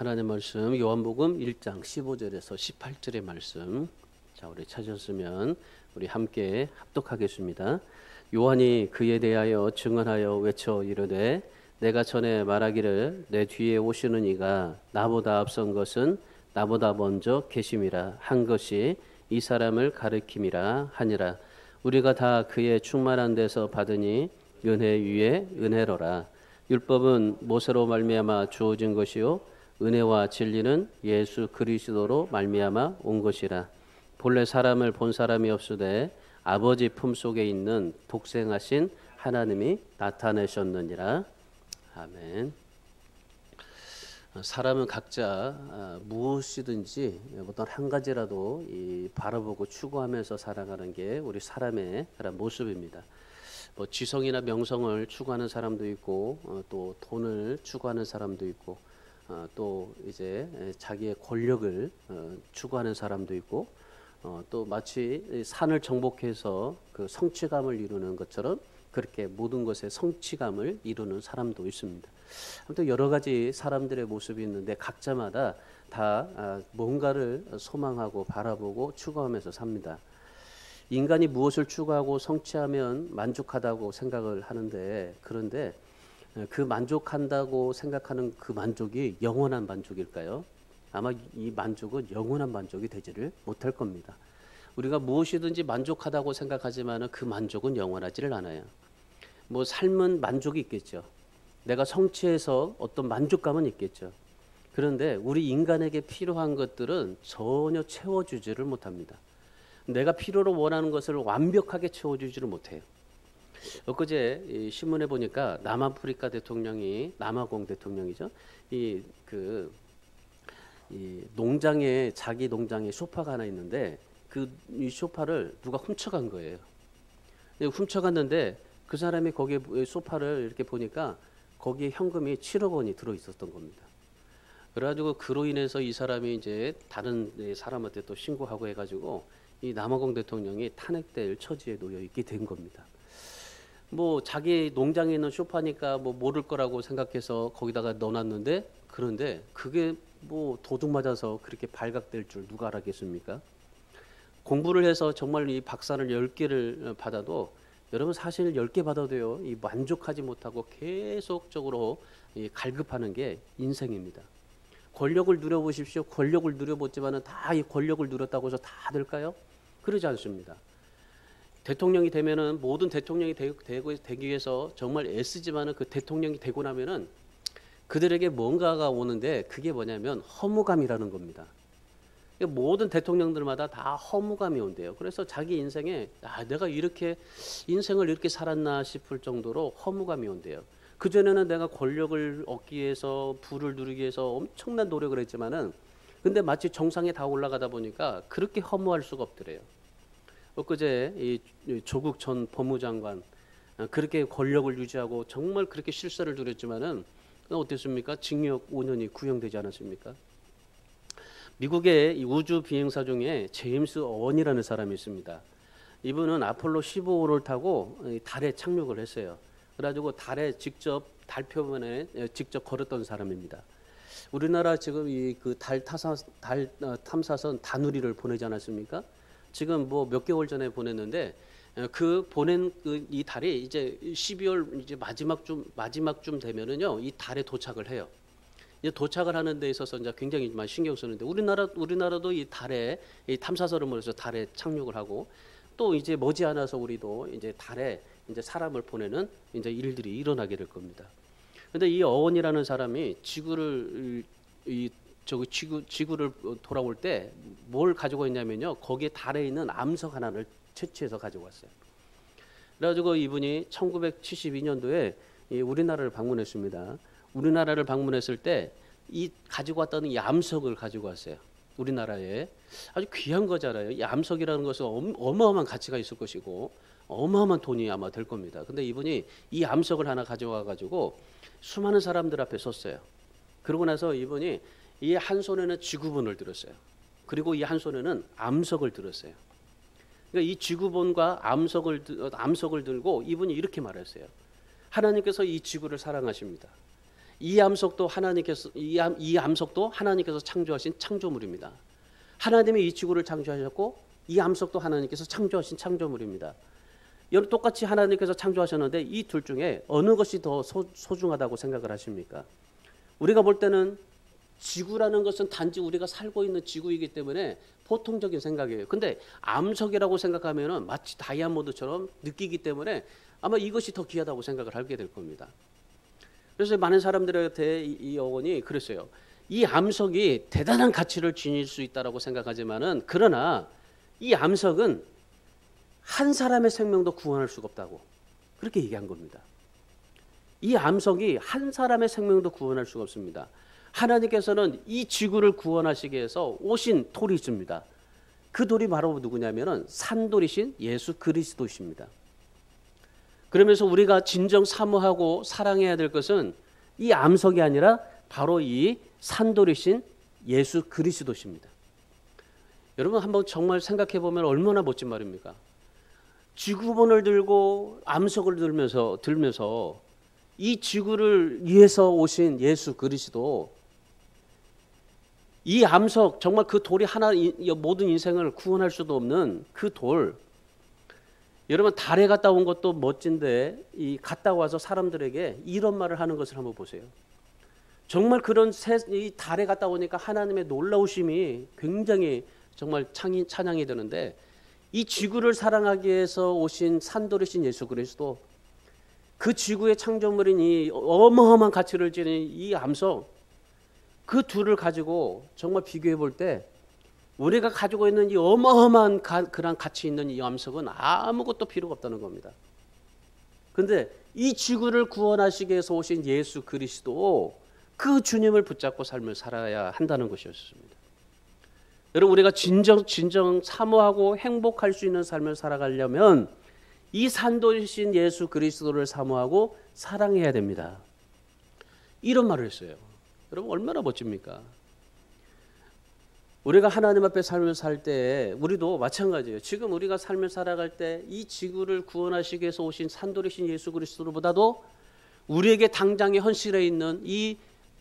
하나님 말씀 요한복음 1장 15절에서 18절의 말씀. 자, 우리 찾았으면 우리 함께 합독하겠습니다. 요한이 그에 대하여 증언하여 외쳐 이르되 내가 전에 말하기를 내 뒤에 오시는 이가 나보다 앞선 것은 나보다 먼저 계심이라 한 것이 이 사람을 가리킴이라 하니라. 우리가 다 그의 충만한 데서 받으니 은혜 위에 은혜로라. 율법은 모세로 말미암아 주어진 것이요 은혜와 진리는 예수 그리스도로 말미암아 온 것이라. 본래 사람을 본 사람이 없으되 아버지 품속에 있는 독생하신 하나님이 나타내셨느니라. 아멘. 사람은 각자 무엇이든지 어떤 한 가지라도 바라보고 추구하면서 살아가는 게 우리 사람의 그런 모습입니다. 뭐 지성이나 명성을 추구하는 사람도 있고 또 돈을 추구하는 사람도 있고 또 이제 자기의 권력을 추구하는 사람도 있고 또 마치 산을 정복해서 그 성취감을 이루는 것처럼 그렇게 모든 것에 성취감을 이루는 사람도 있습니다. 아무튼 여러 가지 사람들의 모습이 있는데 각자마다 다 뭔가를 소망하고 바라보고 추구하면서 삽니다. 인간이 무엇을 추구하고 성취하면 만족하다고 생각을 하는데, 그런데 그 만족한다고 생각하는 그 만족이 영원한 만족일까요? 아마 이 만족은 영원한 만족이 되지를 못할 겁니다. 우리가 무엇이든지 만족하다고 생각하지만 그 만족은 영원하지를 않아요. 뭐 삶은 만족이 있겠죠. 내가 성취해서 어떤 만족감은 있겠죠. 그런데 우리 인간에게 필요한 것들은 전혀 채워주지를 못합니다. 내가 필요로 원하는 것을 완벽하게 채워주지를 못해요. 엊그제 신문에 보니까 남아프리카 대통령이 남아공 대통령이죠. 이 농장에 자기 농장에 소파가 하나 있는데 이 소파를 누가 훔쳐간 거예요. 훔쳐갔는데 그 사람이 거기에 소파를 이렇게 보니까 거기에 현금이 7억 원이 들어 있었던 겁니다. 그래가지고 그로 인해서 이 사람이 이제 다른 사람한테 또 신고하고 해가지고 이 남아공 대통령이 탄핵될 처지에 놓여 있게 된 겁니다. 뭐 자기 농장에 있는 소파니까 뭐 모를 거라고 생각해서 거기다가 넣어놨는데, 그런데 그게 뭐 도둑 맞아서 그렇게 발각될 줄 누가 알았겠습니까? 공부를 해서 정말 이 박사를 10개를 받아도 여러분 사실 10개 받아도요 이 만족하지 못하고 계속적으로 갈급하는 게 인생입니다. 권력을 누려보십시오. 권력을 누려보지만은 다 이 권력을 누렸다고 해서 다 될까요? 그러지 않습니다. 대통령이 되면은 모든 대통령이 되기 위해서 정말 애쓰지만은 그 대통령이 되고 나면은 그들에게 뭔가가 오는데 그게 뭐냐면 허무감이라는 겁니다. 모든 대통령들마다 다 허무감이 온대요. 그래서 자기 인생에 내가 이렇게 인생을 이렇게 살았나 싶을 정도로 허무감이 온대요. 그전에는 내가 권력을 얻기 위해서 부를 누리기 위해서 엄청난 노력을 했지만은 근데 마치 정상에 다 올라가다 보니까 그렇게 허무할 수가 없더래요. 엊그제 이 조국 전 법무장관 그렇게 권력을 유지하고 정말 그렇게 실세를 누렸지만은 어땠습니까? 징역 5년이 구형되지 않았습니까? 미국의 이 우주 비행사 중에 제임스 어원이라는 사람이 있습니다. 이분은 아폴로 15호를 타고 달에 착륙을 했어요. 그래가지고 달에 직접 달 표면에 직접 걸었던 사람입니다. 우리나라 지금 이 그 달 탐사선 다누리를 보내지 않았습니까? 지금 뭐 몇 개월 전에 보냈는데 그 보낸 이 달이 이제 12월 이제 마지막쯤 되면은요 이 달에 도착을 해요. 이제 도착을 하는 데 있어서 이제 굉장히 많이 신경 쓰는데 우리나라도 이 달에 이 탐사선을 보내서 달에 착륙을 하고 또 이제 머지않아서 우리도 이제 달에 이제 사람을 보내는 이제 일들이 일어나게 될 겁니다. 근데 이 어원이라는 사람이 지구를 돌아올 때 뭘 가지고 있냐면요. 거기에 달에 있는 암석 하나를 채취해서 가지고 왔어요. 그래가지고 이분이 1972년도에 우리나라를 방문했습니다. 우리나라를 방문했을 때 이 가지고 왔다는 이 암석을 가지고 왔어요. 우리나라에 아주 귀한 거잖아요. 이 암석이라는 것은 어마어마한 가치가 있을 것이고 어마어마한 돈이 아마 될 겁니다. 근데 이분이 이 암석을 하나 가져와 가지고 수많은 사람들 앞에 섰어요. 그러고 나서 이분이 이 한 손에는 지구본을 들었어요. 그리고 이 한 손에는 암석을 들었어요. 그러니까 이 지구본과 암석을 들고 이분이 이렇게 말했어요. 하나님께서 이 지구를 사랑하십니다. 이 암석도 하나님께서 창조하신 창조물입니다. 하나님이 이 지구를 창조하셨고 이 암석도 하나님께서 창조하신 창조물입니다. 여러분 똑같이 하나님께서 창조하셨는데 이 둘 중에 어느 것이 더 소중하다고 생각을 하십니까? 우리가 볼 때는 지구라는 것은 단지 우리가 살고 있는 지구이기 때문에 보통적인 생각이에요. 근데 암석이라고 생각하면은 마치 다이아몬드처럼 느끼기 때문에 아마 이것이 더 귀하다고 생각을 하게 될 겁니다. 그래서 많은 사람들한테 이 어원이 그랬어요. 이 암석이 대단한 가치를 지닐 수 있다라고 생각하지만은 그러나 이 암석은 한 사람의 생명도 구원할 수가 없다고 그렇게 얘기한 겁니다. 이 암석이 한 사람의 생명도 구원할 수가 없습니다. 하나님께서는 이 지구를 구원하시기 위해서 오신 돌이 있습니다. 그 돌이 바로 누구냐면은 산돌이신 예수 그리스도이십니다. 그러면서 우리가 진정 사모하고 사랑해야 될 것은 이 암석이 아니라 바로 이 산돌이신 예수 그리스도십니다. 여러분 한번 정말 생각해 보면 얼마나 멋진 말입니까? 지구본을 들고 암석을 들면서 이 지구를 위해서 오신 예수 그리스도, 이 암석 정말 그 돌이 하나 모든 인생을 구원할 수도 없는 그 돌, 여러분 달에 갔다 온 것도 멋진데 이 갔다 와서 사람들에게 이런 말을 하는 것을 한번 보세요. 정말 이 달에 갔다 오니까 하나님의 놀라우심이 굉장히 정말 찬양이 되는데 이 지구를 사랑하기 위해서 오신 산돌이신 예수 그리스도, 그 지구의 창조물인 이 어마어마한 가치를 지닌 이 암석, 그 둘을 가지고 정말 비교해 볼 때 우리가 가지고 있는 이 어마어마한 그런 가치 있는 이 암석은 아무것도 필요가 없다는 겁니다. 그런데 이 지구를 구원하시기 위해서 오신 예수 그리스도, 그 주님을 붙잡고 삶을 살아야 한다는 것이었습니다. 여러분 우리가 진정 사모하고 행복할 수 있는 삶을 살아가려면 이 산돌이신 예수 그리스도를 사모하고 사랑해야 됩니다. 이런 말을 했어요. 여러분 얼마나 멋집니까? 우리가 하나님 앞에 삶을 살 때 우리도 마찬가지예요. 지금 우리가 삶을 살아갈 때 이 지구를 구원하시기 위해서 오신 산돌이신 예수 그리스도보다도 우리에게 당장에 헌실해 있는 이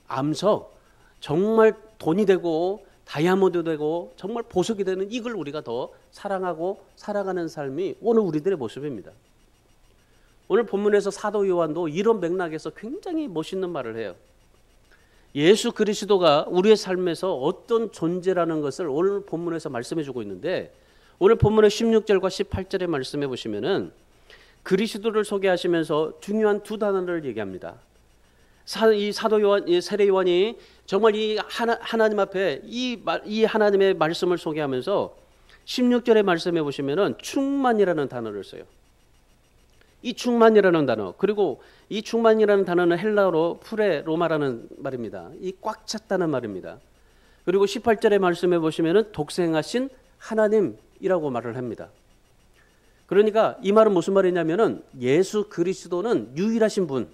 암석, 정말 돈이 되고 다이아몬드 되고 정말 보석이 되는 이걸 우리가 더 사랑하고 살아가는 삶이 오늘 우리들의 모습입니다. 오늘 본문에서 사도 요한도 이런 맥락에서 굉장히 멋있는 말을 해요. 예수 그리스도가 우리의 삶에서 어떤 존재라는 것을 오늘 본문에서 말씀해 주고 있는데, 오늘 본문의 16절과 18절의 말씀해 보시면은 그리스도를 소개하시면서 중요한 두 단어를 얘기합니다. 이 사도 요한, 세례 요한이 정말 이 하나님 앞에 이 하나님의 말씀을 소개하면서 16절의 말씀해 보시면은 충만이라는 단어를 써요. 이 충만이라는 단어, 그리고 이 충만이라는 단어는 헬라어로 프레로마라는 말입니다. 이 꽉 찼다는 말입니다. 그리고 18절의 말씀해 보시면은 독생하신 하나님이라고 말을 합니다. 그러니까 이 말은 무슨 말이냐면은 예수 그리스도는 유일하신 분,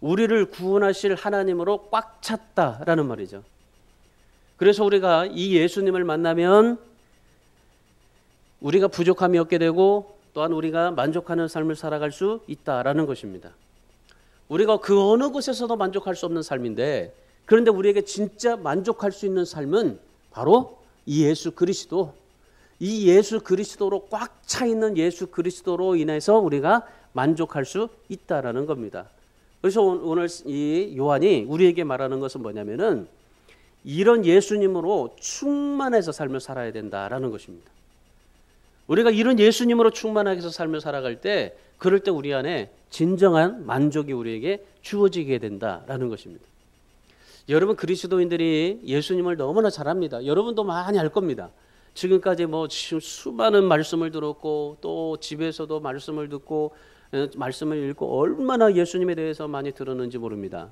우리를 구원하실 하나님으로 꽉 찼다라는 말이죠. 그래서 우리가 이 예수님을 만나면 우리가 부족함이 없게 되고 또한 우리가 만족하는 삶을 살아갈 수 있다라는 것입니다. 우리가 그 어느 곳에서도 만족할 수 없는 삶인데, 그런데 우리에게 진짜 만족할 수 있는 삶은 바로 이 예수 그리스도, 이 예수 그리스도로 꽉 차 있는 예수 그리스도로 인해서 우리가 만족할 수 있다라는 겁니다. 그래서 오늘 이 요한이 우리에게 말하는 것은 뭐냐면은 이런 예수님으로 충만해서 삶을 살아야 된다라는 것입니다. 우리가 이런 예수님으로 충만하게 해서 삶을 살아갈 때, 그럴 때 우리 안에 진정한 만족이 우리에게 주어지게 된다라는 것입니다. 여러분 그리스도인들이 예수님을 너무나 잘 압니다. 여러분도 많이 알 겁니다. 지금까지 수많은 말씀을 들었고 또 집에서도 말씀을 듣고 말씀을 읽고 얼마나 예수님에 대해서 많이 들었는지 모릅니다.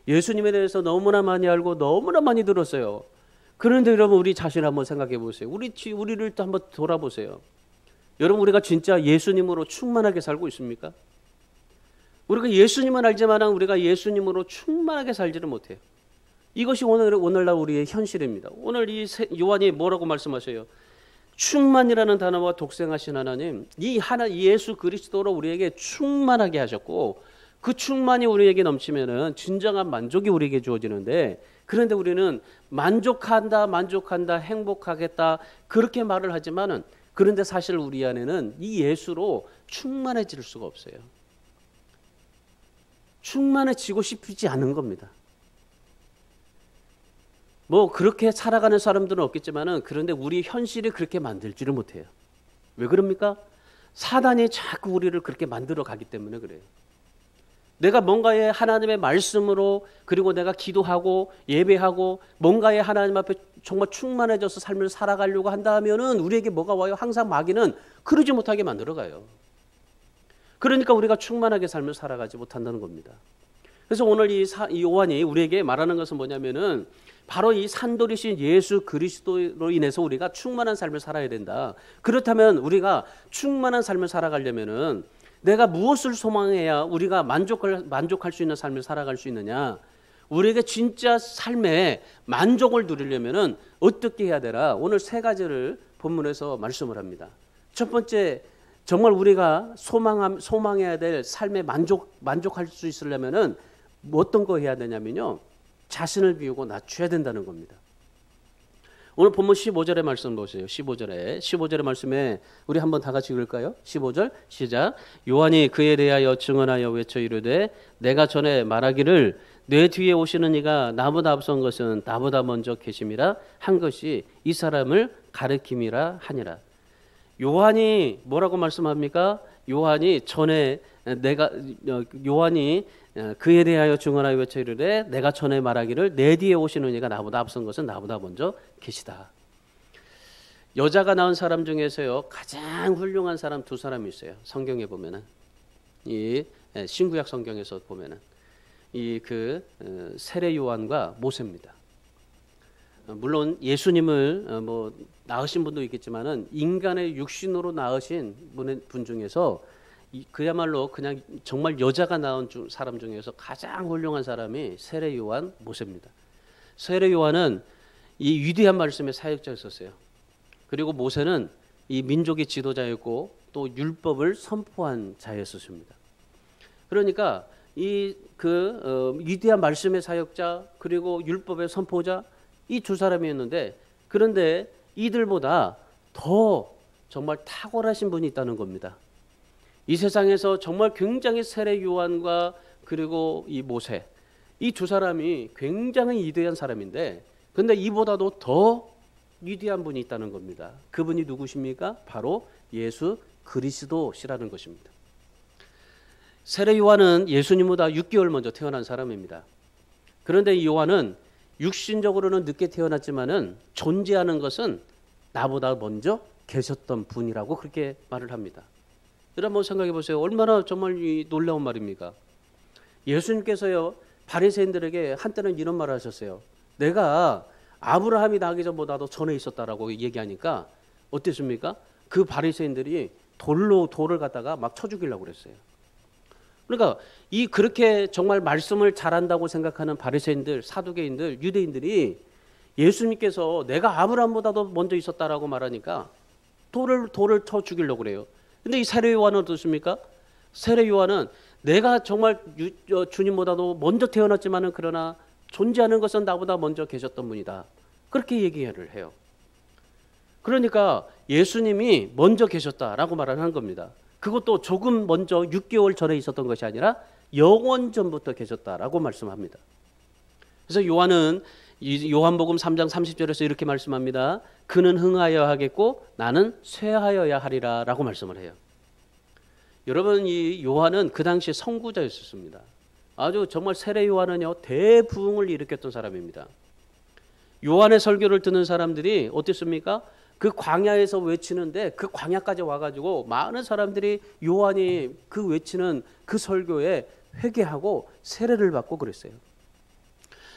예수님에 대해서 너무나 많이 알고 너무나 많이 들었어요. 그런데 여러분 우리 자신 한번 생각해 보세요. 우리를 또 한번 돌아보세요. 여러분 우리가 진짜 예수님으로 충만하게 살고 있습니까? 우리가 예수님은 알지만 우리가 예수님으로 충만하게 살지를 못해요. 이것이 오늘날 우리의 현실입니다. 오늘 이 요한이 뭐라고 말씀하셔요? 충만이라는 단어와 독생하신 하나님, 이 예수 그리스도로 우리에게 충만하게 하셨고, 그 충만이 우리에게 넘치면은 진정한 만족이 우리에게 주어지는데, 그런데 우리는 만족한다, 만족한다, 행복하겠다 그렇게 말을 하지만은, 그런데 사실 우리 안에는 이 예수로 충만해질 수가 없어요. 충만해지고 싶지 않은 겁니다. 뭐 그렇게 살아가는 사람들은 없겠지만은, 그런데 우리 현실이 그렇게 만들지를 못해요. 왜 그럽니까? 사단이 자꾸 우리를 그렇게 만들어 가기 때문에 그래요. 내가 뭔가에 하나님의 말씀으로, 그리고 내가 기도하고 예배하고 뭔가에 하나님 앞에 정말 충만해져서 삶을 살아가려고 한다 하면은 우리에게 뭐가 와요? 항상 마귀는 그러지 못하게 만들어 가요. 그러니까 우리가 충만하게 삶을 살아가지 못한다는 겁니다. 그래서 오늘 이 요한이 우리에게 말하는 것은 뭐냐면은, 바로 이 산돌이신 예수 그리스도로 인해서 우리가 충만한 삶을 살아야 된다. 그렇다면 우리가 충만한 삶을 살아가려면은 내가 무엇을 소망해야 우리가 만족할 수 있는 삶을 살아갈 수 있느냐? 우리에게 진짜 삶에 만족을 누리려면은 어떻게 해야 되나? 오늘 세 가지를 본문에서 말씀을 합니다. 첫 번째, 정말 우리가 소망해야 될 삶에 만족할 수 있으려면은 어떤 거 해야 되냐면요, 자신을 비우고 낮춰야 된다는 겁니다. 오늘 본문 15절의 말씀 보세요. 15절의 말씀에 우리 한번 다 같이 읽을까요? 15절 시작. 요한이 그에 대하여 증언하여 외쳐 이르되 내가 전에 말하기를 내 뒤에 오시는 이가 나보다 앞선 것은 나보다 먼저 계심이라 한 것이 이 사람을 가르킴이라 하니라. 요한이 뭐라고 말씀합니까? 요한이 그에 대하여 증언하여 외쳐 이르되 내가 전에 말하기를 내 뒤에 오시는 이가 나보다 앞선 것은 나보다 먼저 계시다. 여자가 낳은 사람 중에서요, 가장 훌륭한 사람 두 사람이 있어요. 성경에 보면은, 이 신구약 성경에서 보면은 세례 요한과 모세입니다. 물론 예수님을 낳으신 분도 있겠지만은 인간의 육신으로 낳으신 분 중에서 그야말로 그냥 정말 여자가 낳은 사람 중에서 가장 훌륭한 사람이 세례 요한 모세입니다. 세례 요한은 이 위대한 말씀의 사역자였었어요. 그리고 모세는 이 민족의 지도자였고 또 율법을 선포한 자였었습니다. 그러니까 위대한 말씀의 사역자 그리고 율법의 선포자, 이 두 사람이었는데, 그런데 이들보다 더 정말 탁월하신 분이 있다는 겁니다. 이 세상에서 정말 굉장히 세례 요한과 그리고 이 모세, 이 두 사람이 굉장히 위대한 사람인데, 근데 이보다도 더 위대한 분이 있다는 겁니다. 그분이 누구십니까? 바로 예수 그리스도시라는 것입니다. 세례 요한은 예수님보다 6개월 먼저 태어난 사람입니다. 그런데 이 요한은 육신적으로는 늦게 태어났지만은 존재하는 것은 나보다 먼저 계셨던 분이라고 그렇게 말을 합니다. 여러분 한번 생각해 보세요. 얼마나 정말 놀라운 말입니까? 예수님께서요, 바리새인들에게 한때는 이런 말을 하셨어요. 내가 아브라함이 나기 전보다도 전에 있었다라고 얘기하니까 어땠습니까? 그 바리새인들이 돌을 갖다가 막 쳐 죽이려고 그랬어요. 그러니까 그렇게 정말 말씀을 잘한다고 생각하는 바리새인들, 사두개인들, 유대인들이 예수님께서 내가 아브라함보다도 먼저 있었다라고 말하니까 돌을 쳐 죽이려고 그래요. 근데 이 세례 요한은 어떻습니까? 세례 요한은 내가 정말 주님보다도 먼저 태어났지만은 그러나 존재하는 것은 나보다 먼저 계셨던 분이다. 그렇게 얘기를 해요. 그러니까 예수님이 먼저 계셨다라고 말을 하는 겁니다. 그것도 조금 먼저 6개월 전에 있었던 것이 아니라 영원 전부터 계셨다라고 말씀합니다. 그래서 요한복음 3장 30절에서 이렇게 말씀합니다. 그는 흥하여야 하겠고 나는 쇠하여야 하리라 라고 말씀을 해요. 여러분, 이 요한은 그 당시에 선구자였습니다. 아주 정말 세례 요한은요, 대부흥을 일으켰던 사람입니다. 요한의 설교를 듣는 사람들이 어땠습니까? 그 광야에서 외치는데 그 광야까지 와가지고 많은 사람들이 요한이 그 외치는 그 설교에 회개하고 세례를 받고 그랬어요.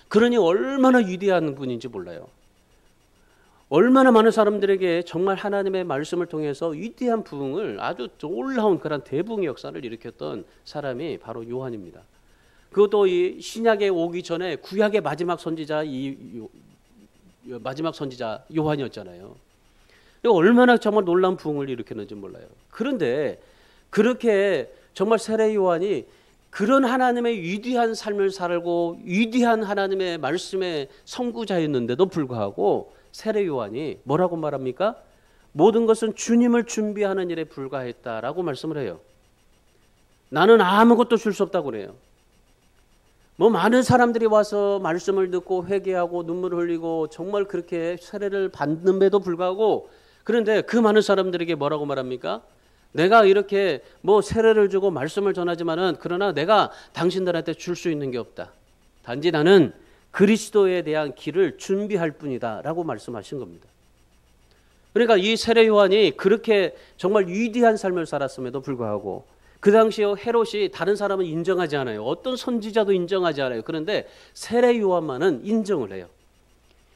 그러니 얼마나 위대한 분인지 몰라요. 얼마나 많은 사람들에게 정말 하나님의 말씀을 통해서 위대한 부흥을, 아주 놀라운 그런 대부흥의 역사를 일으켰던 사람이 바로 요한입니다. 그것도 이 신약에 오기 전에 구약의 마지막 선지자 요한이었잖아요. 얼마나 정말 놀라운 부흥을 일으켰는지 몰라요. 그런데 그렇게 정말 세례 요한이 그런 하나님의 위대한 삶을 살고 위대한 하나님의 말씀의 선구자였는데도 불구하고 세례 요한이 뭐라고 말합니까? 모든 것은 주님을 준비하는 일에 불과했다라고 말씀을 해요. 나는 아무것도 줄 수 없다고 그래요. 많은 사람들이 와서 말씀을 듣고 회개하고 눈물을 흘리고 정말 그렇게 세례를 받는데도 불구하고, 그런데 그 많은 사람들에게 뭐라고 말합니까? 내가 이렇게 세례를 주고 말씀을 전하지만은 그러나 내가 당신들한테 줄 수 있는 게 없다. 단지 나는 그리스도에 대한 길을 준비할 뿐이다 라고 말씀하신 겁니다. 그러니까 이 세례 요한이 그렇게 정말 위대한 삶을 살았음에도 불구하고 그 당시에 헤롯이 다른 사람은 인정하지 않아요. 어떤 선지자도 인정하지 않아요. 그런데 세례 요한만은 인정을 해요.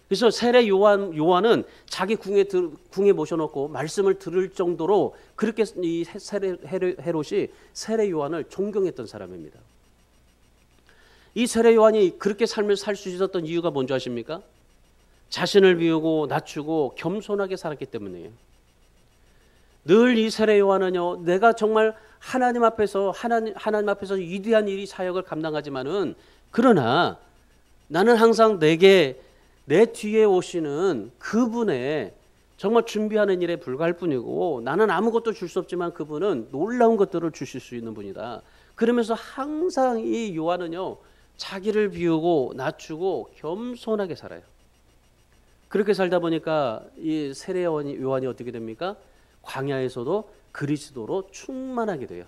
그래서 세례 요한은 자기 궁에 모셔놓고 말씀을 들을 정도로 그렇게 이 헤롯이 세례 요한을 존경했던 사람입니다. 이 세례 요한이 그렇게 삶을 살 수 있었던 이유가 뭔지 아십니까? 자신을 비우고 낮추고 겸손하게 살았기 때문이에요. 늘 이 세례 요한은요, 내가 정말 하나님 앞에서 위대한 일이 사역을 감당하지만은 그러나 나는 항상 내 뒤에 오시는 그분의 정말 준비하는 일에 불과할 뿐이고 나는 아무것도 줄 수 없지만 그분은 놀라운 것들을 주실 수 있는 분이다. 그러면서 항상 이 요한은요, 자기를 비우고 낮추고 겸손하게 살아요. 그렇게 살다 보니까 이 세례 요한이 어떻게 됩니까? 광야에서도 그리스도로 충만하게 돼요.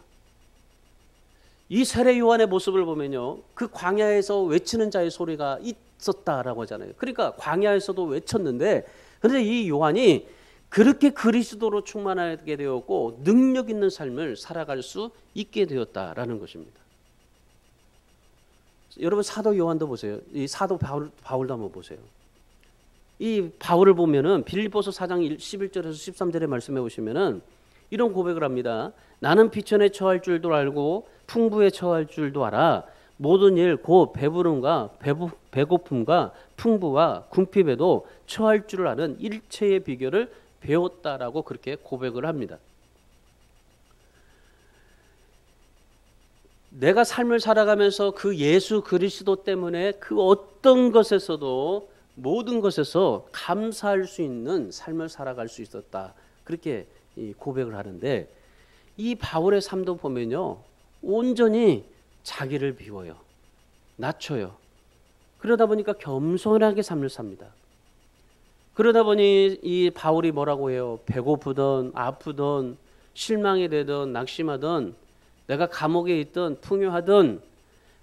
이 세례 요한의 모습을 보면요, 그 광야에서 외치는 자의 소리가 있었다라고 하잖아요. 그러니까 광야에서도 외쳤는데, 그런데 이 요한이 그렇게 그리스도로 충만하게 되었고 능력 있는 삶을 살아갈 수 있게 되었다라는 것입니다. 여러분 사도 요한도 보세요. 이 사도 바울도 한번 보세요. 이 바울을 보면은 빌립보서 4장 11절에서 13절의 말씀해 보시면은 이런 고백을 합니다. 나는 비천에 처할 줄도 알고 풍부에 처할 줄도 알아. 모든 일 곧 배부름과 배고픔과 풍부와 궁핍에도 처할 줄을 아는 일체의 비결을 배웠다라고 그렇게 고백을 합니다. 내가 삶을 살아가면서 그 예수 그리스도 때문에 그 어떤 것에서도 모든 것에서 감사할 수 있는 삶을 살아갈 수 있었다. 그렇게 고백을 하는데 이 바울의 삶도 보면요, 온전히 자기를 비워요. 낮춰요. 그러다 보니까 겸손하게 삶을 삽니다. 그러다 보니 이 바울이 뭐라고 해요? 배고프든 아프든 실망이 되든 낙심하든 내가 감옥에 있든 풍요하든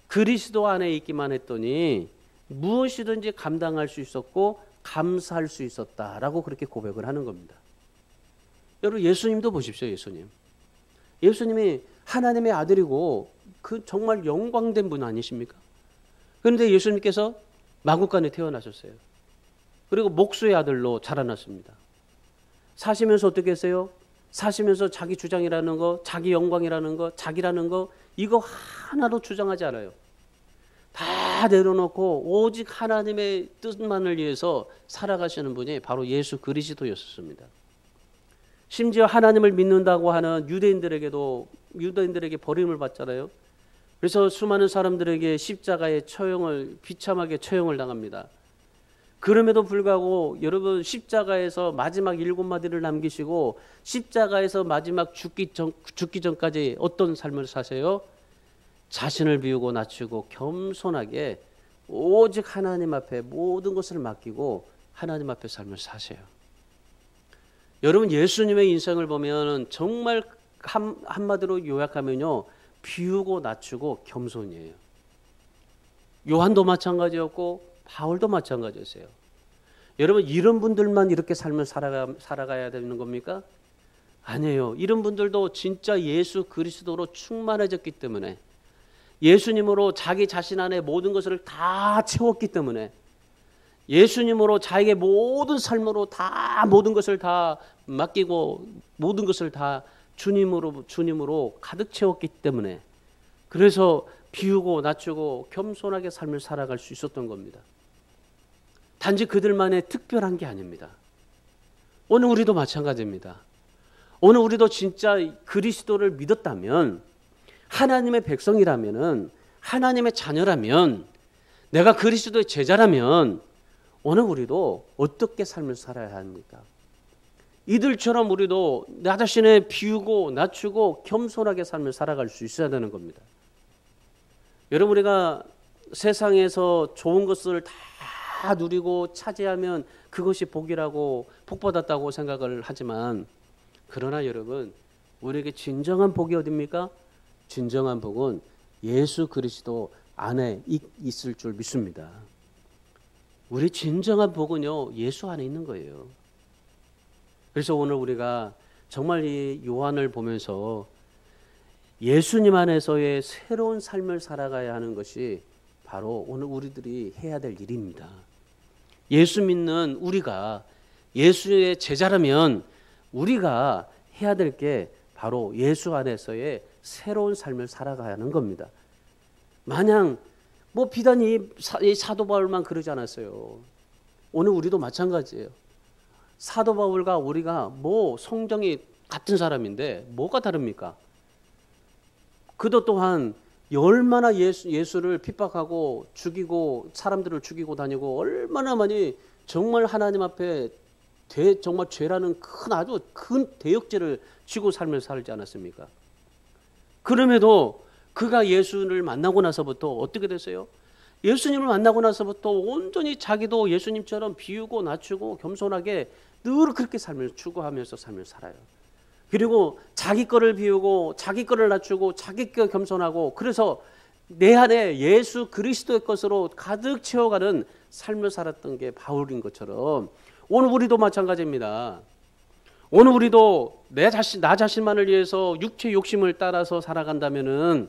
그리스도 안에 있기만 했더니 무엇이든지 감당할 수 있었고 감사할 수 있었다라고 그렇게 고백을 하는 겁니다. 여러분 예수님도 보십시오. 예수님이 하나님의 아들이고 그 정말 영광된 분 아니십니까? 그런데 예수님께서 마구간에 태어나셨어요. 그리고 목수의 아들로 자라났습니다. 사시면서 어떻게 했어요? 사시면서 자기 주장이라는 거, 자기 영광이라는 거, 자기라는 거 이거 하나도 주장하지 않아요. 다 내려놓고 오직 하나님의 뜻만을 위해서 살아가시는 분이 바로 예수 그리스도였습니다. 심지어 하나님을 믿는다고 하는 유대인들에게 버림을 받잖아요. 그래서 수많은 사람들에게 십자가의 비참하게 처형을 당합니다. 그럼에도 불구하고 여러분 십자가에서 마지막 7마디를 남기시고 십자가에서 마지막 죽기 전까지 어떤 삶을 사세요? 자신을 비우고 낮추고 겸손하게 오직 하나님 앞에 모든 것을 맡기고 하나님 앞에 삶을 사세요. 여러분 예수님의 인생을 보면 정말 한마디로 요약하면요, 비우고 낮추고 겸손이에요. 요한도 마찬가지였고 바울도 마찬가지였어요. 여러분 이런 분들만 이렇게 삶을 살아가야 되는 겁니까? 아니에요. 이런 분들도 진짜 예수 그리스도로 충만해졌기 때문에 예수님으로 자기 자신 안에 모든 것을 다 채웠기 때문에 예수님으로 자기의 모든 삶으로 다 모든 것을 다 맡기고 모든 것을 다 주님으로 가득 채웠기 때문에 그래서 비우고 낮추고 겸손하게 삶을 살아갈 수 있었던 겁니다. 단지 그들만의 특별한 게 아닙니다. 오늘 우리도 마찬가지입니다. 오늘 우리도 진짜 그리스도를 믿었다면 하나님의 백성이라면은, 하나님의 자녀라면, 내가 그리스도의 제자라면 오늘 우리도 어떻게 삶을 살아야 합니까? 이들처럼 우리도 나 자신을 비우고 낮추고 겸손하게 삶을 살아갈 수 있어야 되는 겁니다. 여러분, 우리가 세상에서 좋은 것을 다 누리고 차지하면 그것이 복이라고, 복받았다고 생각을 하지만, 그러나 여러분, 우리에게 진정한 복이 어디입니까? 진정한 복은 예수 그리스도 안에 있을 줄 믿습니다. 우리 진정한 복은요, 예수 안에 있는 거예요. 그래서 오늘 우리가 정말 이 요한을 보면서 예수님 안에서의 새로운 삶을 살아가야 하는 것이 바로 오늘 우리들이 해야 될 일입니다. 예수 믿는 우리가, 예수의 제자라면 우리가 해야 될 게 바로 예수 안에서의 새로운 삶을 살아가야 하는 겁니다. 마냥 비단 이 사도 바울만 그러지 않았어요. 오늘 우리도 마찬가지예요. 사도 바울과 우리가 성정이 같은 사람인데 뭐가 다릅니까? 그도 또한 얼마나 예수를 핍박하고 죽이고 사람들을 죽이고 다니고 얼마나 많이 정말 하나님 앞에 정말 죄라는 아주 큰 대역죄를 지고 삶을 살지 않았습니까? 그럼에도 그가 예수를 만나고 나서부터 어떻게 됐어요? 예수님을 만나고 나서부터 온전히 자기도 예수님처럼 비우고 낮추고 겸손하게 늘 그렇게 삶을 추구하면서 삶을 살아요. 그리고 자기 거를 비우고 자기 거를 낮추고 자기 거 겸손하고, 그래서 내 안에 예수 그리스도의 것으로 가득 채워가는 삶을 살았던 게 바울인 것처럼 오늘 우리도 마찬가지입니다. 오늘 우리도 나 자신만을 위해서 육체 욕심을 따라서 살아간다면은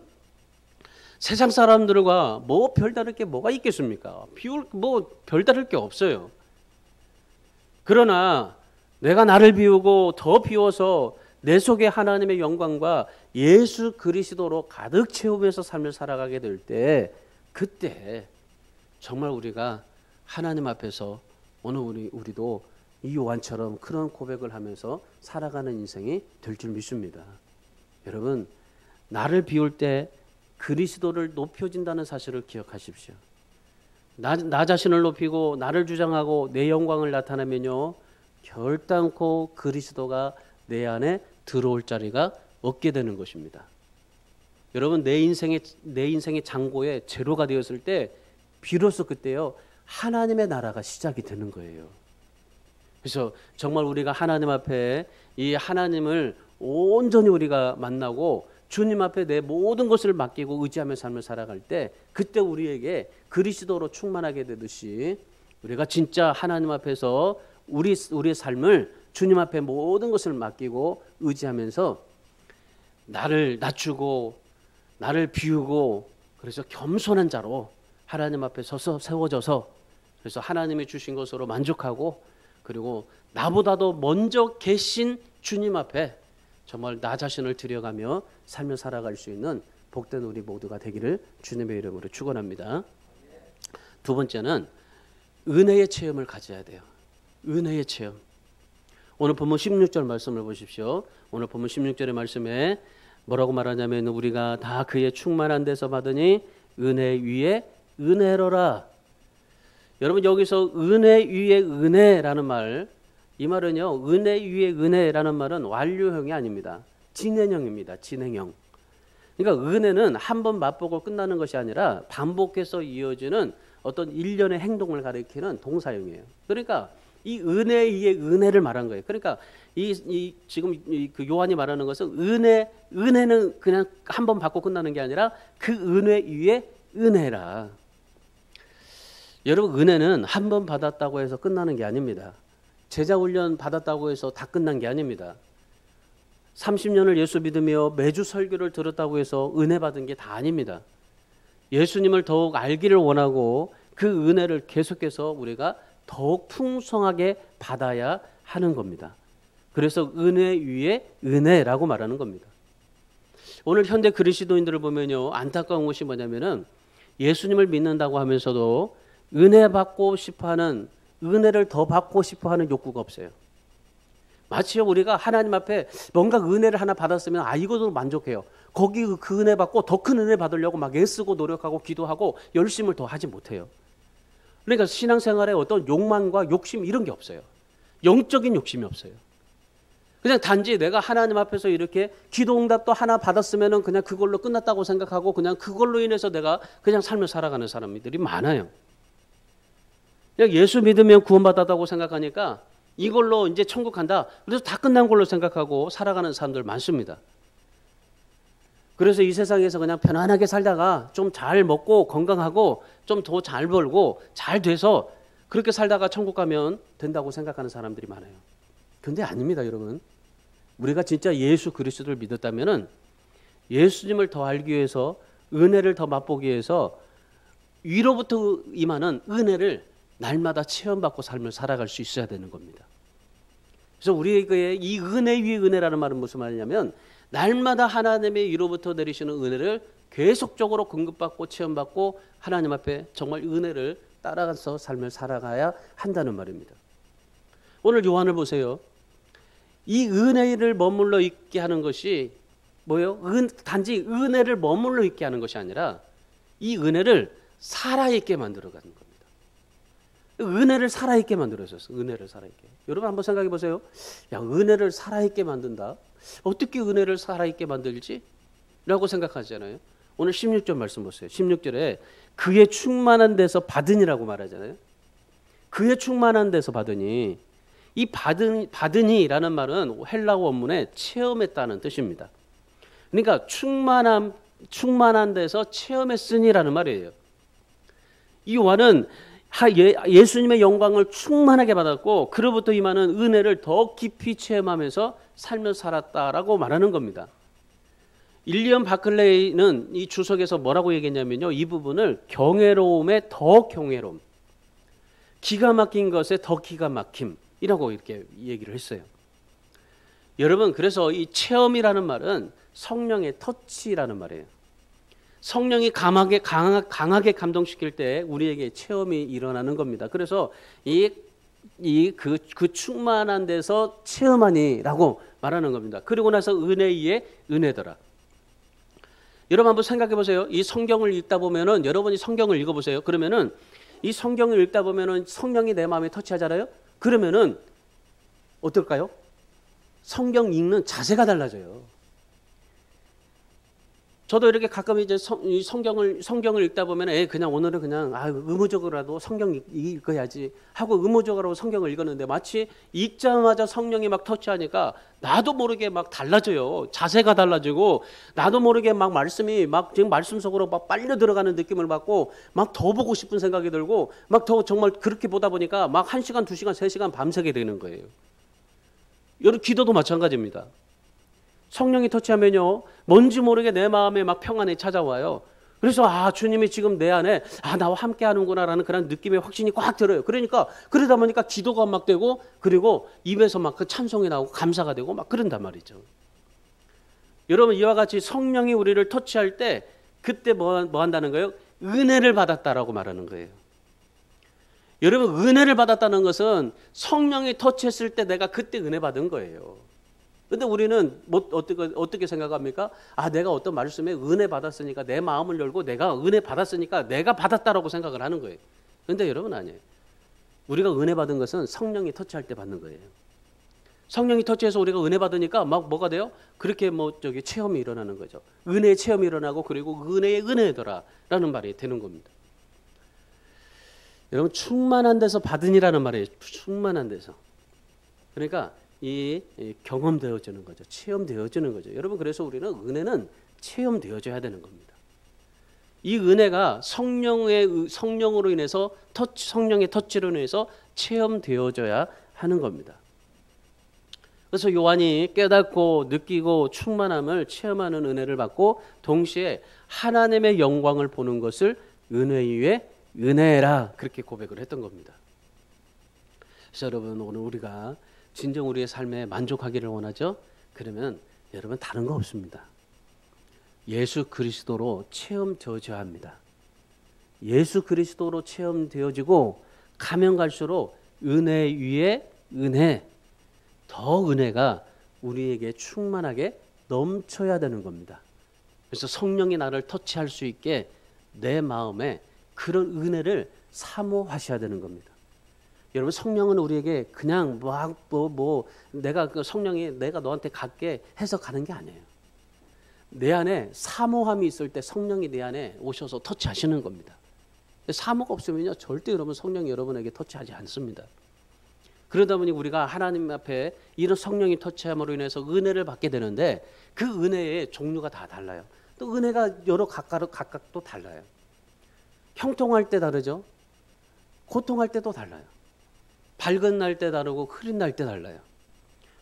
세상 사람들과 별다를 게 뭐가 있겠습니까? 별다를 게 없어요. 그러나 내가 나를 비우고 더 비워서 내 속에 하나님의 영광과 예수 그리스도로 가득 채우면서 삶을 살아가게 될 때, 그때 정말 우리가 하나님 앞에서 오늘 우리도 이 요한처럼 그런 고백을 하면서 살아가는 인생이 될 줄 믿습니다. 여러분, 나를 비울 때 그리스도를 높여진다는 사실을 기억하십시오. 나 자신을 높이고 나를 주장하고 내 영광을 나타내면요, 결단코 그리스도가 내 안에 들어올 자리가 없게 되는 것입니다. 여러분, 내 인생의 장고에 제로가 되었을 때 비로소 그때요, 하나님의 나라가 시작이 되는 거예요. 그래서 정말 우리가 하나님 앞에 이 하나님을 온전히 우리가 만나고 주님 앞에 내 모든 것을 맡기고 의지하며 삶을 살아갈 때, 그때 우리에게 그리스도로 충만하게 되듯이 우리가 진짜 하나님 앞에서 우리의 삶을 주님 앞에 모든 것을 맡기고 의지하면서 나를 낮추고 나를 비우고, 그래서 겸손한 자로 하나님 앞에 서서 세워져서, 그래서 하나님이 주신 것으로 만족하고, 그리고 나보다도 먼저 계신 주님 앞에 정말 나 자신을 드려가며 삶을 살아갈 수 있는 복된 우리 모두가 되기를 주님의 이름으로 축원합니다. 두 번째는 은혜의 체험을 가져야 돼요. 은혜의 체험. 오늘 본문 16절 말씀을 보십시오. 오늘 본문 16절의 말씀에 뭐라고 말하냐면, 우리가 다 그의 충만한 데서 받으니 은혜 위에 은혜로라. 여러분, 여기서 은혜 위에 은혜라는 말, 이 말은요, 은혜 위에 은혜라는 말은 완료형이 아닙니다. 진행형입니다. 진행형. 그러니까 은혜는 한 번 맛보고 끝나는 것이 아니라 반복해서 이어지는 어떤 일련의 행동을 가리키는 동사형이에요. 그러니까 이 은혜 위에 은혜를 말한 거예요. 그러니까 지금 그 요한이 말하는 것은 은혜는 그냥 한 번 받고 끝나는 게 아니라 그 은혜 위에 은혜라. 여러분, 은혜는 한 번 받았다고 해서 끝나는 게 아닙니다. 제자 훈련 받았다고 해서 다 끝난 게 아닙니다. 30년을 예수 믿으며 매주 설교를 들었다고 해서 은혜 받은 게 다 아닙니다. 예수님을 더욱 알기를 원하고 그 은혜를 계속해서 우리가 더욱 풍성하게 받아야 하는 겁니다. 그래서 은혜 위에 은혜라고 말하는 겁니다. 오늘 현대 그리스도인들을 보면요, 안타까운 것이 뭐냐면은 예수님을 믿는다고 하면서도 은혜 받고 싶어하는, 은혜를 더 받고 싶어하는 욕구가 없어요. 마치 우리가 하나님 앞에 뭔가 은혜를 하나 받았으면 이것으로 만족해요. 거기 그 은혜 받고 더 큰 은혜 받으려고 막 애쓰고 노력하고 기도하고 열심을 더 하지 못해요. 그러니까 신앙생활에 어떤 욕망과 욕심 이런 게 없어요. 영적인 욕심이 없어요. 그냥 단지 내가 하나님 앞에서 이렇게 기도 응답도 하나 받았으면은 그냥 그걸로 끝났다고 생각하고 그냥 그걸로 인해서 내가 그냥 삶을 살아가는 사람들이 많아요. 그냥 예수 믿으면 구원받았다고 생각하니까 이걸로 이제 천국 간다. 그래서 다 끝난 걸로 생각하고 살아가는 사람들 많습니다. 그래서 이 세상에서 그냥 편안하게 살다가 좀 잘 먹고 건강하고 좀 더 잘 벌고 잘 돼서 그렇게 살다가 천국 가면 된다고 생각하는 사람들이 많아요. 근데 아닙니다, 여러분. 우리가 진짜 예수 그리스도를 믿었다면은 예수님을 더 알기 위해서 은혜를 더 맛보기 위해서 위로부터 임하는 은혜를 날마다 체험받고 삶을 살아갈 수 있어야 되는 겁니다. 그래서 우리에게 이 은혜 위의 은혜라는 말은 무슨 말이냐면 날마다 하나님의 위로부터 내리시는 은혜를 계속적으로 공급받고 체험받고 하나님 앞에 정말 은혜를 따라가서 삶을 살아가야 한다는 말입니다. 오늘 요한을 보세요. 이 은혜를 머물러 있게 하는 것이 뭐예요? 단지 은혜를 머물러 있게 하는 것이 아니라 이 은혜를 살아있게 만들어가는 겁니다. 은혜를 살아있게 만들어줬어. 은혜를 살아있게. 여러분 한번 생각해 보세요. 야, 은혜를 살아있게 만든다. 어떻게 은혜를 살아있게 만들지? 라고 생각하잖아요. 오늘 16절 말씀 보세요. 16절에 그의 충만한 데서 받으니라고 말하잖아요. 그의 충만한 데서 받으니, 이 받으니라는 말은 헬라어 원문에 체험했다는 뜻입니다. 그러니까 충만한 데서 체험했으니라는 말이에요. 이 요한은 예수님의 영광을 충만하게 받았고 그로부터 임하는 은혜를 더 깊이 체험하면서 삶을 살았다라고 말하는 겁니다. 일리엄 바클레이는 이 주석에서 뭐라고 얘기했냐면요, 이 부분을 경외로움에 더 경외로움, 기가 막힌 것에 더 기가 막힘이라고 이렇게 얘기를 했어요. 여러분, 그래서 이 체험이라는 말은 성령의 터치라는 말이에요. 성령이 강하게 감동시킬 때 우리에게 체험이 일어나는 겁니다. 그래서 그 충만한 데서 체험하니라고 말하는 겁니다. 그리고 나서 은혜 위에 은혜더라. 여러분 한번 생각해 보세요. 이 성경을 읽다 보면은, 여러분이 성경을 읽어 보세요. 그러면은 이 성경을 읽다 보면은 성령이 내 마음에 터치하잖아요. 그러면은 어떨까요? 성경 읽는 자세가 달라져요. 저도 이렇게 가끔 이제 성경을 읽다 보면 그냥 오늘은 그냥 의무적으로라도 성경 읽어야지 하고 의무적으로 성경을 읽었는데 마치 읽자마자 성령이 막 터치하니까 나도 모르게 막 달라져요. 자세가 달라지고 나도 모르게 막 말씀이 막 지금 말씀 속으로 막 빨려 들어가는 느낌을 받고 막 더 보고 싶은 생각이 들고 막 더 정말 그렇게 보다 보니까 막 1시간, 2시간, 3시간 밤새게 되는 거예요. 여러분 기도도 마찬가지입니다. 성령이 터치하면요, 뭔지 모르게 내 마음에 막 평안이 찾아와요. 그래서 주님이 지금 내 안에 나와 함께 하는구나라는 그런 느낌의 확신이 꽉 들어요. 그러니까 그러다 보니까 기도가 막 되고 그리고 입에서 막 그 찬송이 나오고 감사가 되고 막 그런단 말이죠. 여러분 이와 같이 성령이 우리를 터치할 때 그때 뭐 한다는 거예요? 은혜를 받았다라고 말하는 거예요. 여러분 은혜를 받았다는 것은 성령이 터치했을 때 내가 그때 은혜 받은 거예요. 근데 우리는 어떻게 생각합니까? 내가 어떤 말씀에 은혜 받았으니까 내 마음을 열고 내가 은혜 받았으니까 내가 받았다라고 생각을 하는 거예요. 근데 여러분 아니에요. 우리가 은혜 받은 것은 성령이 터치할 때 받는 거예요. 성령이 터치해서 우리가 은혜 받으니까 막 뭐가 돼요? 그렇게 체험이 일어나는 거죠. 은혜의 체험이 일어나고 그리고 은혜의 은혜더라라는 말이 되는 겁니다. 여러분 충만한 데서 받으니라는 말이에요. 충만한 데서. 그러니까 이 경험되어지는 거죠. 체험되어지는 거죠. 여러분 그래서 우리는 은혜는 체험되어져야 되는 겁니다. 이 은혜가 성령으로 인해서 성령의 터치로 인해서 체험되어져야 하는 겁니다. 그래서 요한이 깨닫고 느끼고 충만함을 체험하는 은혜를 받고 동시에 하나님의 영광을 보는 것을 은혜 위에 은혜라 그렇게 고백을 했던 겁니다. 그래서 여러분 오늘 우리가 진정 우리의 삶에 만족하기를 원하죠? 그러면 여러분 다른 거 없습니다. 예수 그리스도로 체험되어져야 합니다. 예수 그리스도로 체험되어지고 가면 갈수록 은혜 위에 은혜, 더 은혜가 우리에게 충만하게 넘쳐야 되는 겁니다. 그래서 성령이 나를 터치할 수 있게 내 마음에 그런 은혜를 사모하셔야 되는 겁니다. 여러분, 성령은 우리에게 그냥 내가 그 성령이 내가 너한테 갖게 해서 가는 게 아니에요. 내 안에 사모함이 있을 때 성령이 내 안에 오셔서 터치하시는 겁니다. 사모가 없으면요, 절대 여러분 성령이 여러분에게 터치하지 않습니다. 그러다 보니 우리가 하나님 앞에 이런 성령이 터치함으로 인해서 은혜를 받게 되는데 그 은혜의 종류가 다 달라요. 또 은혜가 여러 각각 또 달라요. 형통할 때 다르죠. 고통할 때도 달라요. 밝은 날 때 다르고 흐린 날 때 달라요.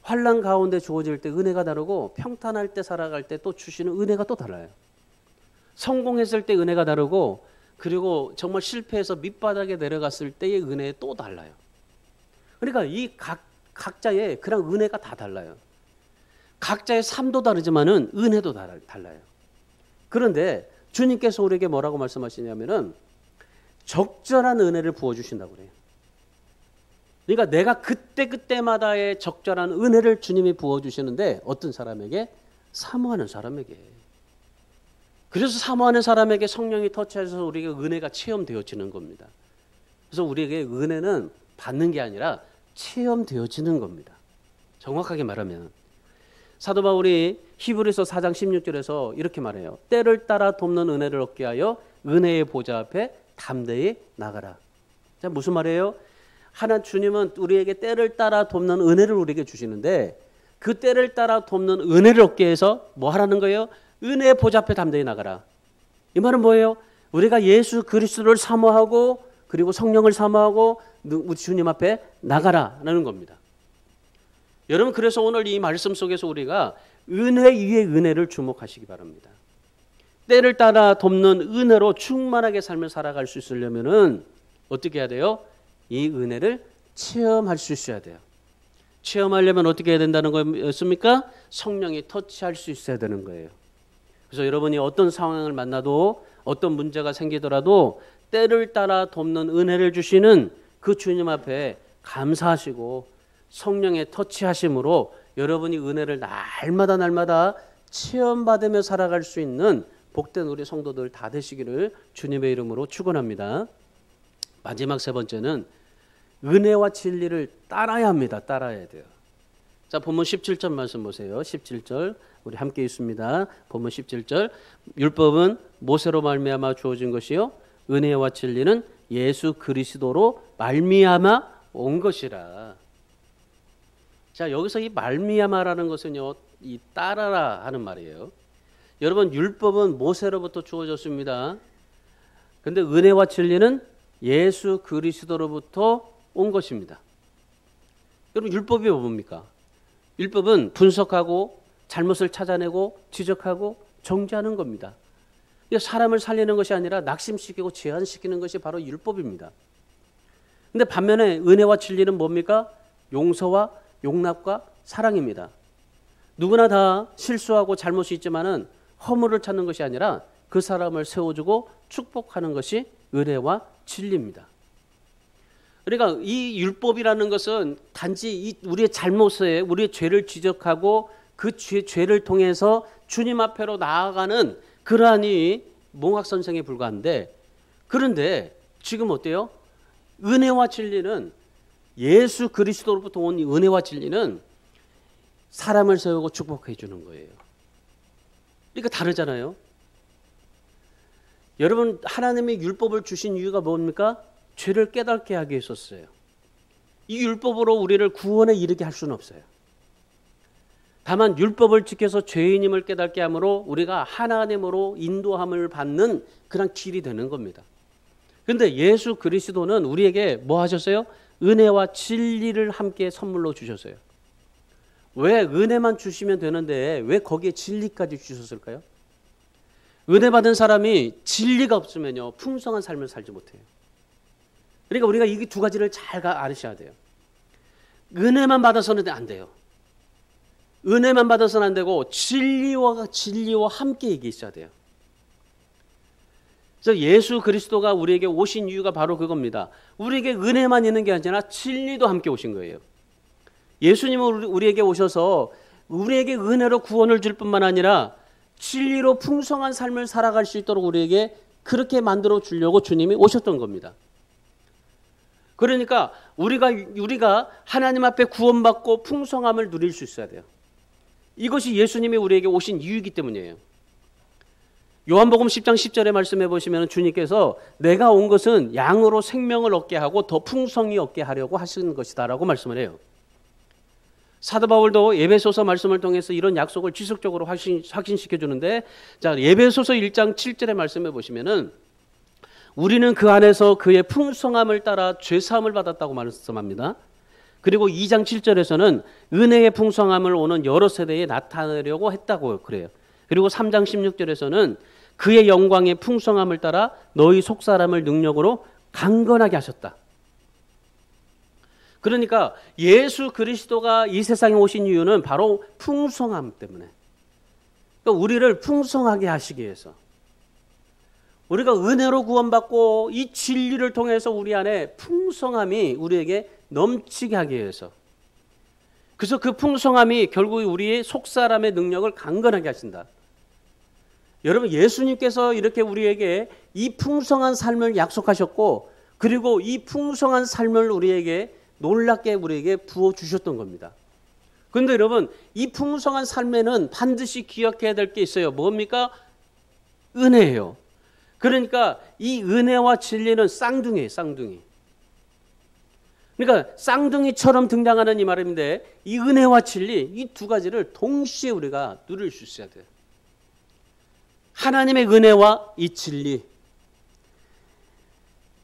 환난 가운데 주어질 때 은혜가 다르고 평탄할 때 살아갈 때 또 주시는 은혜가 또 달라요. 성공했을 때 은혜가 다르고 그리고 정말 실패해서 밑바닥에 내려갔을 때의 은혜 또 달라요. 그러니까 이 각자의 그런 은혜가 다 달라요. 각자의 삶도 다르지만은 은혜도 달라요. 그런데 주님께서 우리에게 뭐라고 말씀하시냐면은 적절한 은혜를 부어주신다고 그래요. 그러니까 내가 그때마다의 적절한 은혜를 주님이 부어주시는데 어떤 사람에게? 사모하는 사람에게. 그래서 사모하는 사람에게 성령이 터치해서 우리에게 은혜가 체험되어지는 겁니다. 그래서 우리에게 은혜는 받는 게 아니라 체험되어지는 겁니다. 정확하게 말하면 사도 바울이 히브리서 4장 16절에서 이렇게 말해요. 때를 따라 돕는 은혜를 얻게 하여 은혜의 보좌 앞에 담대히 나가라. 자, 무슨 말이에요? 하나님 주님은 우리에게 때를 따라 돕는 은혜를 우리에게 주시는데 그 때를 따라 돕는 은혜를 얻게 해서 뭐 하라는 거예요? 은혜의 보좌 앞에 담대히 나가라. 이 말은 뭐예요? 우리가 예수 그리스도를 사모하고 그리고 성령을 사모하고 우리 주님 앞에 나가라라는 겁니다. 여러분, 그래서 오늘 이 말씀 속에서 우리가 은혜 위에 은혜를 주목하시기 바랍니다. 때를 따라 돕는 은혜로 충만하게 삶을 살아갈 수 있으려면은 어떻게 해야 돼요? 이 은혜를 체험할 수 있어야 돼요. 체험하려면 어떻게 해야 된다는 거였습니까? 성령이 터치할 수 있어야 되는 거예요. 그래서 여러분이 어떤 상황을 만나도 어떤 문제가 생기더라도 때를 따라 돕는 은혜를 주시는 그 주님 앞에 감사하시고 성령의 터치하심으로 여러분이 은혜를 날마다 체험받으며 살아갈 수 있는 복된 우리 성도들 다 되시기를 주님의 이름으로 축원합니다. 마지막 세 번째는 은혜와 진리를 따라야 합니다. 따라야 돼요. 자, 본문 17절 말씀 보세요. 17절 우리 함께 있습니다. 본문 17절 율법은 모세로 말미암아 주어진 것이요 은혜와 진리는 예수 그리스도로 말미암아 온 것이라. 자, 여기서 이 말미암아라는 것은요, 이 따라라 하는 말이에요. 여러분, 율법은 모세로부터 주어졌습니다. 그런데 은혜와 진리는 예수 그리스도로부터 온 것입니다. 여러분, 율법이 뭡니까? 율법은 분석하고 잘못을 찾아내고 지적하고 정죄하는 겁니다. 사람을 살리는 것이 아니라 낙심시키고 제한시키는 것이 바로 율법입니다. 근데 반면에 은혜와 진리는 뭡니까? 용서와 용납과 사랑입니다. 누구나 다 실수하고 잘못이 있지만은 허물을 찾는 것이 아니라 그 사람을 세워주고 축복하는 것이 은혜와 진리입니다. 그러니까 이 율법이라는 것은 단지 우리의 잘못에 우리의 죄를 지적하고 그 죄를 통해서 주님 앞으로 나아가는 그러한 이 몽학선생에 불과한데, 그런데 지금 어때요? 은혜와 진리는 예수 그리스도로부터 온 은혜와 진리는 사람을 세우고 축복해 주는 거예요. 그러니까 다르잖아요. 여러분, 하나님의 율법을 주신 이유가 뭡니까? 죄를 깨닫게 하기 위해서였어요. 이 율법으로 우리를 구원에 이르게 할 수는 없어요. 다만 율법을 지켜서 죄인임을 깨닫게 함으로 우리가 하나님으로 인도함을 받는 그런 길이 되는 겁니다. 그런데 예수 그리스도는 우리에게 뭐 하셨어요? 은혜와 진리를 함께 선물로 주셨어요. 왜 은혜만 주시면 되는데 왜 거기에 진리까지 주셨을까요? 은혜 받은 사람이 진리가 없으면요, 풍성한 삶을 살지 못해요. 그러니까 우리가 이 두 가지를 잘 알으셔야 돼요. 은혜만 받아서는 안 돼요. 은혜만 받아서는 안 되고 진리와 함께 이게 있어야 돼요. 그래서 예수 그리스도가 우리에게 오신 이유가 바로 그겁니다. 우리에게 은혜만 있는 게 아니라 진리도 함께 오신 거예요. 예수님은 우리에게 오셔서 우리에게 은혜로 구원을 줄 뿐만 아니라 진리로 풍성한 삶을 살아갈 수 있도록 우리에게 그렇게 만들어 주려고 주님이 오셨던 겁니다. 그러니까 우리가 하나님 앞에 구원받고 풍성함을 누릴 수 있어야 돼요. 이것이 예수님이 우리에게 오신 이유이기 때문이에요. 요한복음 10장 10절에 말씀해 보시면 주님께서 내가 온 것은 양으로 생명을 얻게 하고 더 풍성히 얻게 하려고 하시는 것이다 라고 말씀을 해요. 사도 바울도 에베소서 말씀을 통해서 이런 약속을 지속적으로 확신시켜 주는데, 자, 에베소서 1장 7절에 말씀해 보시면은 우리는 그 안에서 그의 풍성함을 따라 죄사함을 받았다고 말씀합니다. 그리고 2장 7절에서는 은혜의 풍성함을 오는 여러 세대에 나타내려고 했다고 그래요. 그리고 3장 16절에서는 그의 영광의 풍성함을 따라 너희 속사람을 능력으로 강건하게 하셨다. 그러니까 예수 그리스도가 이 세상에 오신 이유는 바로 풍성함 때문에, 그러니까 우리를 풍성하게 하시기 위해서, 우리가 은혜로 구원받고 이 진리를 통해서 우리 안에 풍성함이 우리에게 넘치게 하기 위해서, 그래서 그 풍성함이 결국 우리의 속사람의 능력을 강건하게 하신다. 여러분, 예수님께서 이렇게 우리에게 이 풍성한 삶을 약속하셨고, 그리고 이 풍성한 삶을 우리에게 놀랍게 우리에게 부어주셨던 겁니다. 그런데 여러분, 이 풍성한 삶에는 반드시 기억해야 될 게 있어요. 뭡니까? 은혜예요. 그러니까 이 은혜와 진리는 쌍둥이에요, 쌍둥이. 그러니까 쌍둥이처럼 등장하는 이 말인데, 이 은혜와 진리, 이 두 가지를 동시에 우리가 누릴 수 있어야 돼요. 하나님의 은혜와 이 진리.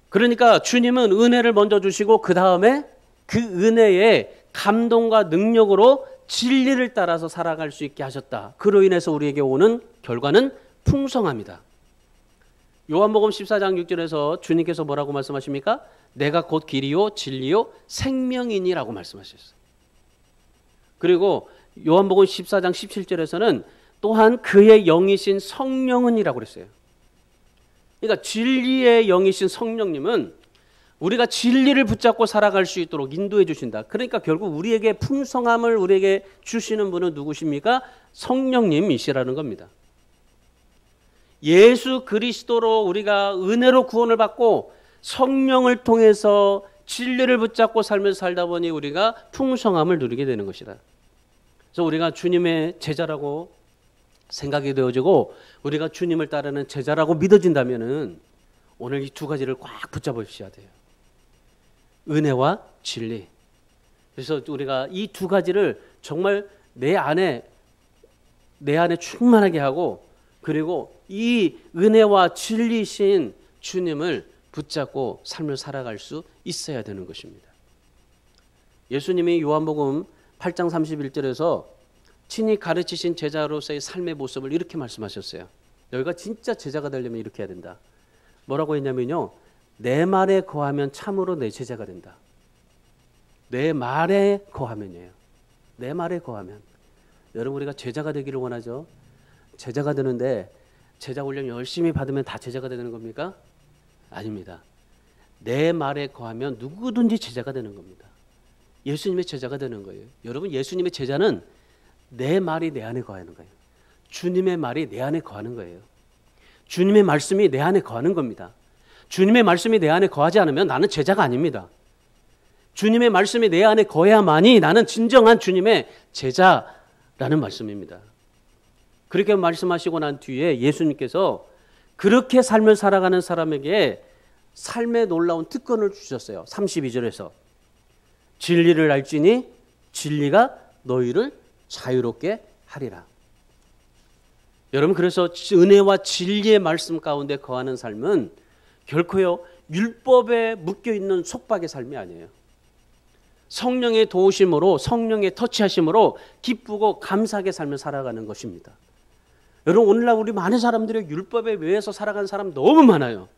그러니까 주님은 은혜를 먼저 주시고 그 다음에 그 은혜의 감동과 능력으로 진리를 따라서 살아갈 수 있게 하셨다. 그로 인해서 우리에게 오는 결과는 풍성함이다. 요한복음 14장 6절에서 주님께서 뭐라고 말씀하십니까? 내가 곧 길이요 진리요 생명이니라고 말씀하셨어요. 그리고 요한복음 14장 17절에서는 또한 그의 영이신 성령은이라고 그랬어요. 그러니까 진리의 영이신 성령님은 우리가 진리를 붙잡고 살아갈 수 있도록 인도해 주신다. 그러니까 결국 우리에게 풍성함을 우리에게 주시는 분은 누구십니까? 성령님이시라는 겁니다. 예수 그리스도로 우리가 은혜로 구원을 받고 성령을 통해서 진리를 붙잡고 삶을 살다 보니 우리가 풍성함을 누리게 되는 것이다. 그래서 우리가 주님의 제자라고 생각이 되어지고 우리가 주님을 따르는 제자라고 믿어진다면은 오늘 이 두 가지를 꽉 붙잡으셔야 돼요. 은혜와 진리. 그래서 우리가 이 두 가지를 정말 내 안에 충만하게 하고, 그리고 이 은혜와 진리신 주님을 붙잡고 삶을 살아갈 수 있어야 되는 것입니다. 예수님이 요한복음 8장 31절에서 친히 가르치신 제자로서의 삶의 모습을 이렇게 말씀하셨어요. 너희가 진짜 제자가 되려면 이렇게 해야 된다. 뭐라고 했냐면요, 내 말에 거하면 참으로 내 제자가 된다. 내 말에 거하면이에요. 내 말에 거하면. 여러분, 우리가 제자가 되기를 원하죠. 제자가 되는데 제자 훈련 열심히 받으면 다 제자가 되는 겁니까? 아닙니다. 내 말에 거하면 누구든지 제자가 되는 겁니다. 예수님의 제자가 되는 거예요. 여러분, 예수님의 제자는 내 말이 내 안에 거하는 거예요. 주님의 말이 내 안에 거하는 거예요. 주님의 말씀이 내 안에 거하는 겁니다. 주님의 말씀이 내 안에 거하지 않으면 나는 제자가 아닙니다. 주님의 말씀이 내 안에 거해야만이 나는 진정한 주님의 제자라는 말씀입니다. 그렇게 말씀하시고 난 뒤에 예수님께서 그렇게 삶을 살아가는 사람에게 삶의 놀라운 특권을 주셨어요. 32절에서 진리를 알지니 진리가 너희를 자유롭게 하리라. 여러분, 그래서 은혜와 진리의 말씀 가운데 거하는 삶은 결코요 율법에 묶여있는 속박의 삶이 아니에요. 성령의 도우심으로, 성령의 터치하심으로 기쁘고 감사하게 삶을 살아가는 것입니다. 여러분, 오늘날 우리 많은 사람들이 율법에 매여서 살아가는 사람 너무 많아요.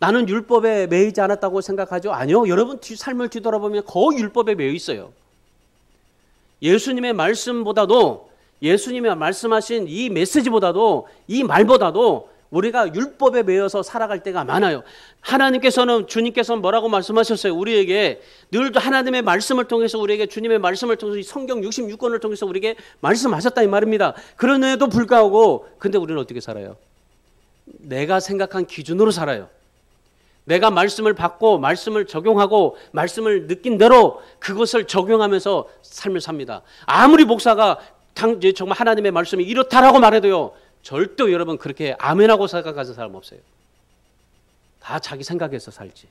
나는 율법에 매이지 않았다고 생각하죠? 아니요. 여러분 삶을 뒤돌아보면 거의 율법에 매여 있어요. 예수님의 말씀보다도, 예수님이 말씀하신 이 메시지보다도, 이 말보다도 우리가 율법에 매여서 살아갈 때가 많아요. 하나님께서는 주님께서는 뭐라고 말씀하셨어요? 우리에게 늘 하나님의 말씀을 통해서 우리에게 주님의 말씀을 통해서 이 성경 66권을 통해서 우리에게 말씀하셨다 이 말입니다. 그런데도 불구하고 근데 우리는 어떻게 살아요? 내가 생각한 기준으로 살아요. 내가 말씀을 받고 말씀을 적용하고 말씀을 느낀 대로 그것을 적용하면서 삶을 삽니다. 아무리 목사가 정말 하나님의 말씀이 이렇다라고 말해도요. 절대 여러분 그렇게 아멘하고 생각하는 사람 없어요. 다 자기 생각에서 살지.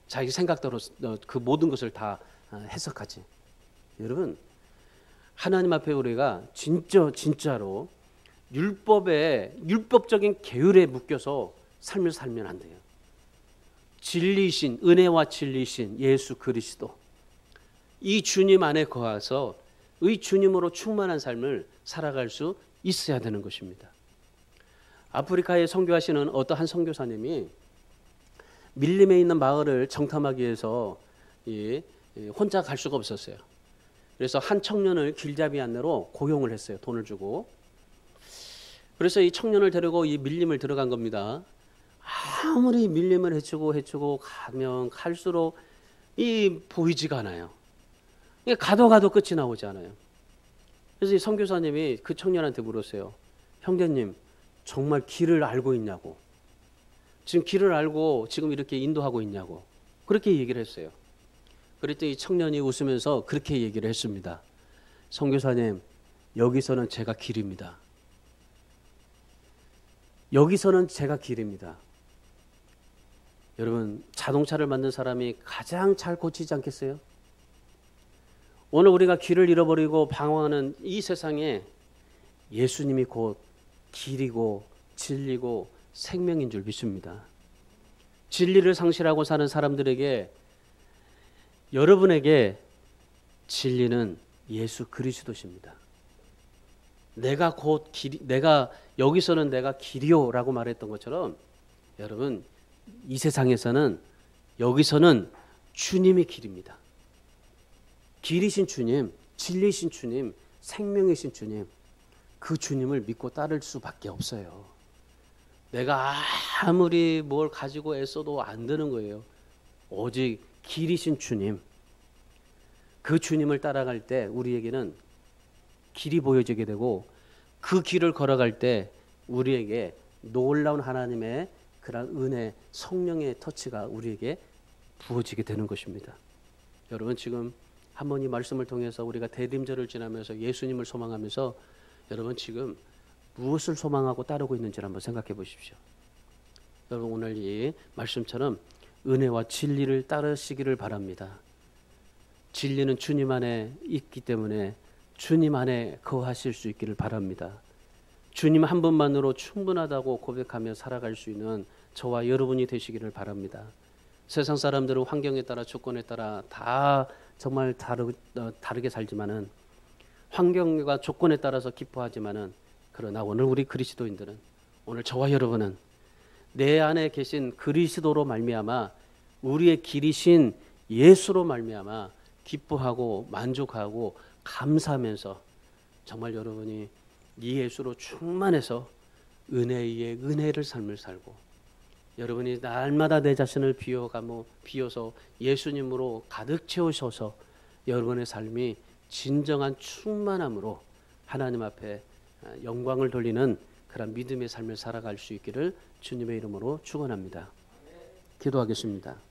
자기 생각대로 그 모든 것을 다 해석하지. 여러분 하나님 앞에 우리가 진짜로 율법적인 계율에 묶여서 삶을 살면 안 돼요. 진리신 은혜와 진리신 예수 그리스도 이 주님 안에 거하서 의 주님으로 충만한 삶을 살아갈 수 있어야 되는 것입니다. 아프리카에 선교하시는 어떠한 선교사님이 밀림에 있는 마을을 정탐하기 위해서 혼자 갈 수가 없었어요. 그래서 한 청년을 길잡이 안내로 고용을 했어요. 돈을 주고. 그래서 이 청년을 데리고 이 밀림을 들어간 겁니다. 아무리 밀림을 헤치고 가면 갈수록 보이지가 않아요. 가도 끝이 나오지 않아요. 그래서 이 선교사님이 그 청년한테 물었어요. 형제님 정말 길을 알고 있냐고. 지금 길을 알고 지금 이렇게 인도하고 있냐고. 그렇게 얘기를 했어요. 그랬더니 이 청년이 웃으면서 그렇게 얘기를 했습니다. 선교사님 여기서는 제가 길입니다. 여기서는 제가 길입니다. 여러분 자동차를 만든 사람이 가장 잘 고치지 않겠어요? 오늘 우리가 길을 잃어버리고 방황하는 이 세상에 예수님이 곧 길이고 진리고 생명인 줄 믿습니다. 진리를 상실하고 사는 사람들에게 여러분에게 진리는 예수 그리스도십니다. 내가 여기서는 내가 길이요라고 말했던 것처럼 여러분 이 세상에서는 여기서는 주님이 길입니다. 길이신 주님, 진리신 주님, 생명이신 주님, 그 주님을 믿고 따를 수밖에 없어요. 내가 아무리 뭘 가지고 애써도 안 되는 거예요. 오직 길이신 주님, 그 주님을 따라갈 때 우리에게는 길이 보여지게 되고 그 길을 걸어갈 때 우리에게 놀라운 하나님의 그런 은혜, 성령의 터치가 우리에게 부어지게 되는 것입니다. 여러분 지금 한번 이 말씀을 통해서 우리가 대림절을 지나면서 예수님을 소망하면서 여러분 지금 무엇을 소망하고 따르고 있는지를 한번 생각해 보십시오. 여러분 오늘 이 말씀처럼 은혜와 진리를 따르시기를 바랍니다. 진리는 주님 안에 있기 때문에 주님 안에 거하실 수 있기를 바랍니다. 주님 한 분만으로 충분하다고 고백하며 살아갈 수 있는 저와 여러분이 되시기를 바랍니다. 세상 사람들은 환경에 따라 조건에 따라 다 정말 다르게 살지만은 환경과 조건에 따라서 기뻐하지만은 그러나 오늘 우리 그리스도인들은 오늘 저와 여러분은 내 안에 계신 그리스도로 말미암아 우리의 길이신 예수로 말미암아 기뻐하고 만족하고 감사하면서 정말 여러분이 이 예수로 충만해서 은혜의 은혜를 삶을 살고 여러분이 날마다 내 자신을 비워서 예수님으로 가득 채우셔서 여러분의 삶이 진정한 충만함으로 하나님 앞에 영광을 돌리는 그런 믿음의 삶을 살아갈 수 있기를 주님의 이름으로 축원합니다. 기도하겠습니다.